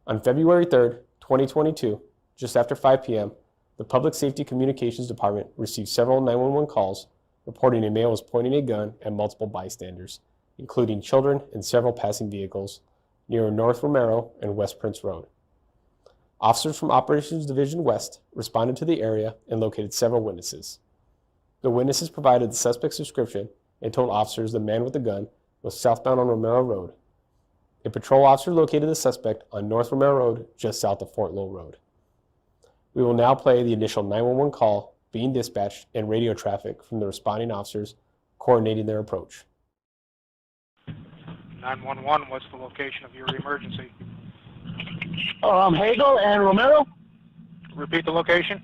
On February 3rd, 2022, just after 5 p.m., the Public Safety Communications Department received several 911 calls reporting a male was pointing a gun at multiple bystanders, including children and several passing vehicles, near North Romero and West Prince Road. Officers from Operations Division West responded to the area and located several witnesses. The witnesses provided the suspect's description and told officers the man with the gun was southbound on Romero Road. A patrol officer located the suspect on North Romero Road, just south of Fort Lowell Road. We will now play the initial 911 call being dispatched and radio traffic from the responding officers coordinating their approach. 911, what's the location of your emergency? Hagel and Romero. Repeat the location.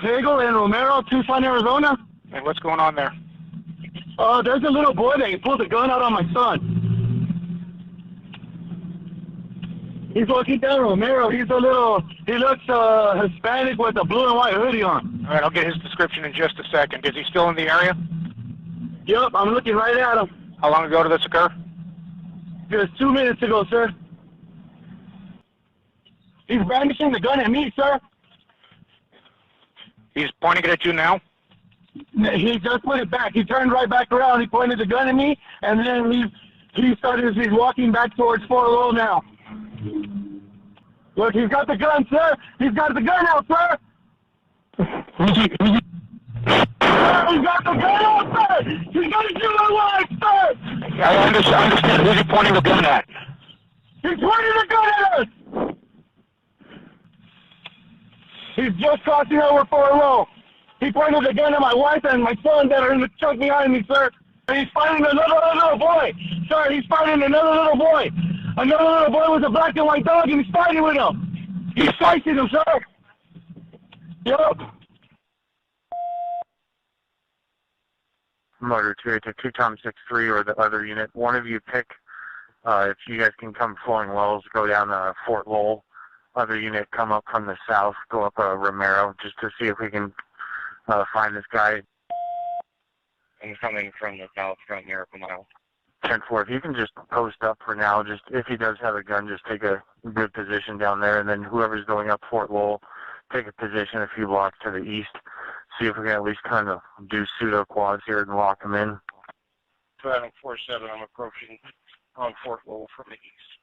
Hagel and Romero, Tucson, Arizona. And what's going on there? There's a little boy that pulled a gun out on my son. He's walking down Romero. He looks Hispanic with a blue and white hoodie on. All right, I'll get his description in just a second. Is he still in the area? Yep, I'm looking right at him. How long ago did this occur? Just 2 minutes ago, sir. He's brandishing the gun at me, sir. He's pointing it at you now? He just put it back. He turned right back around. He pointed the gun at me, and then he's walking back towards Fort Lowell now. Look, he's got the gun, sir. He's got the gun out, sir. He's got the gun out, sir. He's got to shoot my wife, sir. I understand. Who's he pointing the gun at? He's pointing the gun at us. He's just crossing over Fort Lowell. He pointed the gun at my wife and my son that are in the truck behind me, sir. And he's fighting another little boy. Sir, he's fighting another little boy. Another little boy with a black and white dog, and he's fighting with him. He's fighting him, sir. Yup. Motor 2 to Tucson 6-3 or the other unit. One of you pick, if you guys can come flowing wells, go down Fort Lowell. Other unit, come up from the south, go up Romero, just to see if we can find this guy. I'm coming from the south from Miracle Mile. 10-4, if you can just post up for now, just if he does have a gun, just take a good position down there, and then whoever's going up Fort Lowell, take a position a few blocks to the east, see if we can at least kind of do pseudo quads here and lock them in. 47, I'm approaching on Fort Lowell from the east.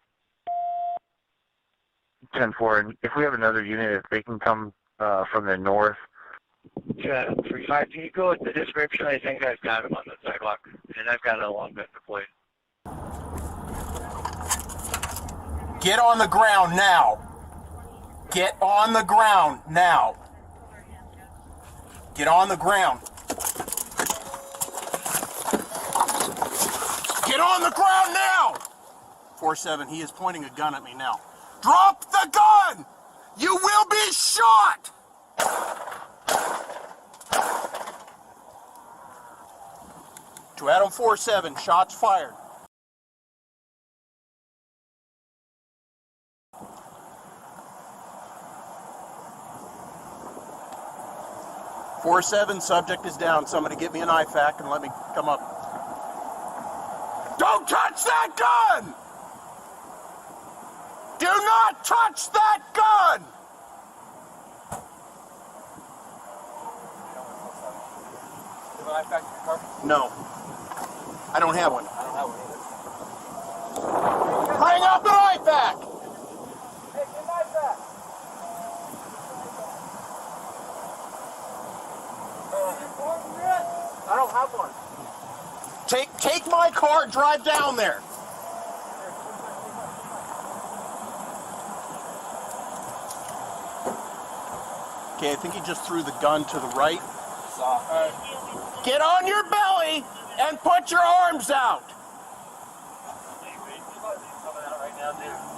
10-4, and if we have another unit, if they can come from the north. 35, can you go with the description? I think I've got him on the sidewalk, and I've got a long gun to play. Get on the ground now. Get on the ground now. Get on the ground. Get on the ground now! 4-7, he is pointing a gun at me now. Drop the gun! You will be shot! To Adam 4-7, shots fired. Four 7, subject is down. Somebody get me an IFAC and let me come up. Don't touch that gun! Do not touch that gun! No. I don't have one. Hang up an IFAC! Hey, get my back. I don't have one. Take my car, drive down there. Okay, I think he just threw the gun to the right. Get on your belly and put your arms out.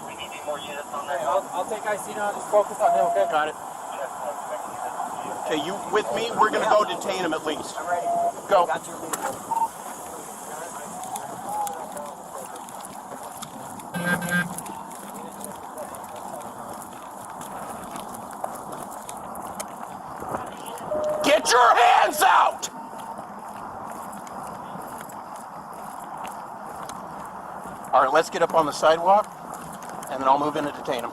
We need more units on that. I'll take IC now. Just focus on him, okay? Got it. Okay, you with me? We're going to go detain him at least. I'm ready. Go. Got your lead. Get your hands out! All right, let's get up on the sidewalk. and then I'll move in and detain him.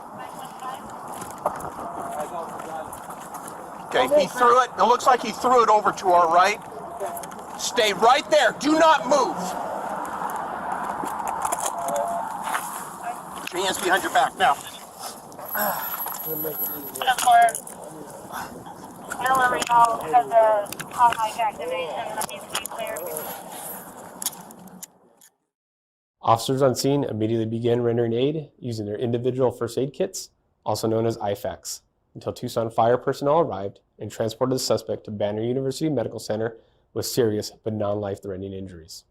Okay, he threw it. It looks like he threw it over to our right. Stay right there. Do not move. Put your hands behind your back now. Officers on scene immediately began rendering aid using their individual first aid kits, also known as IFAKs, until Tucson fire personnel arrived and transported the suspect to Banner University Medical Center with serious but non-life-threatening injuries.